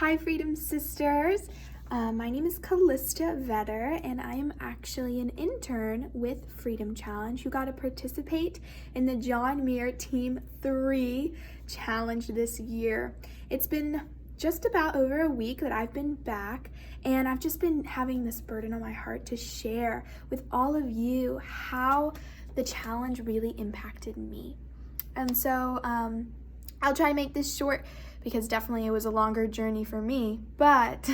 Hi, Freedom Sisters. My name is Kalysta Vetter, and I am actually an intern with Freedom Challenge who got to participate in the John Muir Team 3 Challenge this year. It's been just about over a week that I've been back, and I've just been having this burden on my heart to share with all of you how the challenge really impacted me. And so I'll try to make this short because definitely it was a longer journey for me. But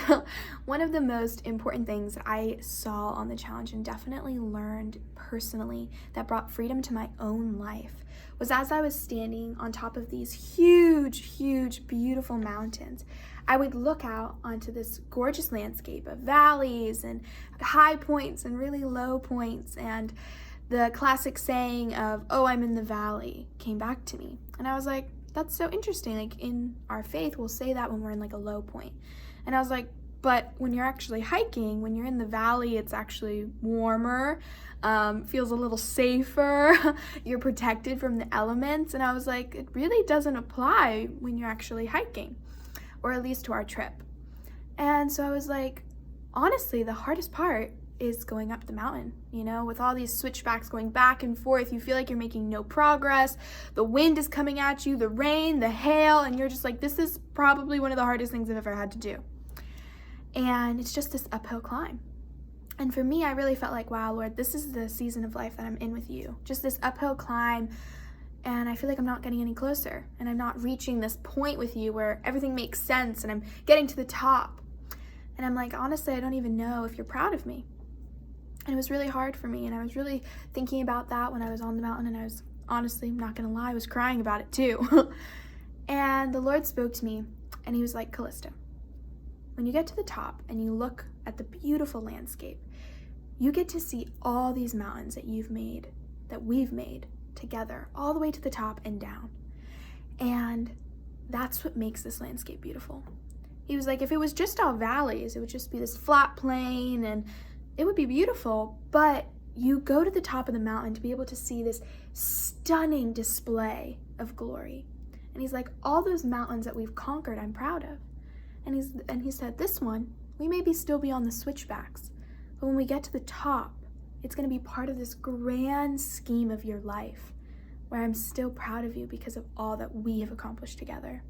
one of the most important things that I saw on the challenge and definitely learned personally that brought freedom to my own life was as I was standing on top of these huge, beautiful mountains, I would look out onto this gorgeous landscape of valleys and high points and really low points, and the classic saying of, "Oh, I'm in the valley," came back to me. And I was like, that's so interesting. Like, in our faith, we'll say that when we're in like a low point. And I was like, but when you're actually hiking, when you're in the valley, it's actually warmer, feels a little safer, you're protected from the elements. And I was like, it really doesn't apply when you're actually hiking, or at least to our trip. And so I was like, honestly, the hardest part is going up the mountain, with all these switchbacks going back and forth. You feel like you're making no progress. The wind is coming at you, the rain, the hail, and you're just like, this is probably one of the hardest things I've ever had to do. And it's just this uphill climb. And for me, I really felt like, wow, Lord, this is the season of life that I'm in with you. Just this uphill climb. And I feel like I'm not getting any closer. And I'm not reaching this point with you where everything makes sense and I'm getting to the top. And I'm like, honestly, I don't even know if you're proud of me. And it was really hard for me, and I was really thinking about that when I was on the mountain, and I was honestly, I'm not gonna lie, I was crying about it too. And the Lord spoke to me, and he was like, Kalysta, when you get to the top and you look at the beautiful landscape, you get to see all these mountains that we've made together, all the way to the top and down. And that's what makes this landscape beautiful. He was like, if it was just all valleys, it would just be this flat plain, and it would be beautiful, but you go to the top of the mountain to be able to see this stunning display of glory. And he's like, all those mountains that we've conquered, I'm proud of. And he said, this one, we maybe still be on the switchbacks, but when we get to the top, it's going to be part of this grand scheme of your life where I'm still proud of you because of all that we have accomplished together.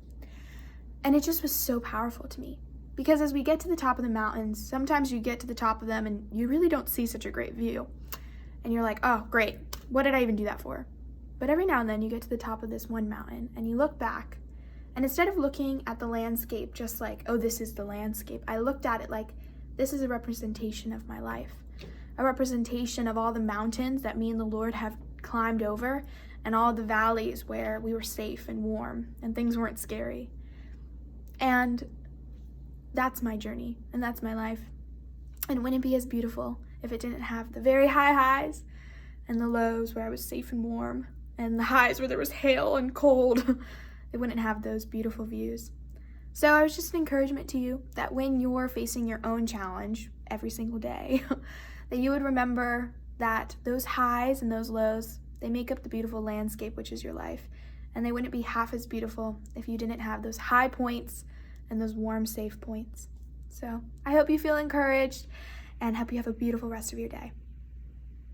And it just was so powerful to me. Because as we get to the top of the mountains, sometimes you get to the top of them and you really don't see such a great view. And you're like, oh, great, what did I even do that for? But every now and then you get to the top of this one mountain and you look back, and instead of looking at the landscape just like, oh, this is the landscape, I looked at it like, this is a representation of my life. A representation of all the mountains that me and the Lord have climbed over, and all the valleys where we were safe and warm and things weren't scary. And that's my journey, and that's my life. And wouldn't it be as beautiful if it didn't have the very high highs and the lows where I was safe and warm, and the highs where there was hail and cold? It wouldn't have those beautiful views. So I was just an encouragement to you that when you're facing your own challenge every single day, that you would remember that those highs and those lows, they make up the beautiful landscape, which is your life. And they wouldn't be half as beautiful if you didn't have those high points and those warm, safe points. So I hope you feel encouraged and hope you have a beautiful rest of your day.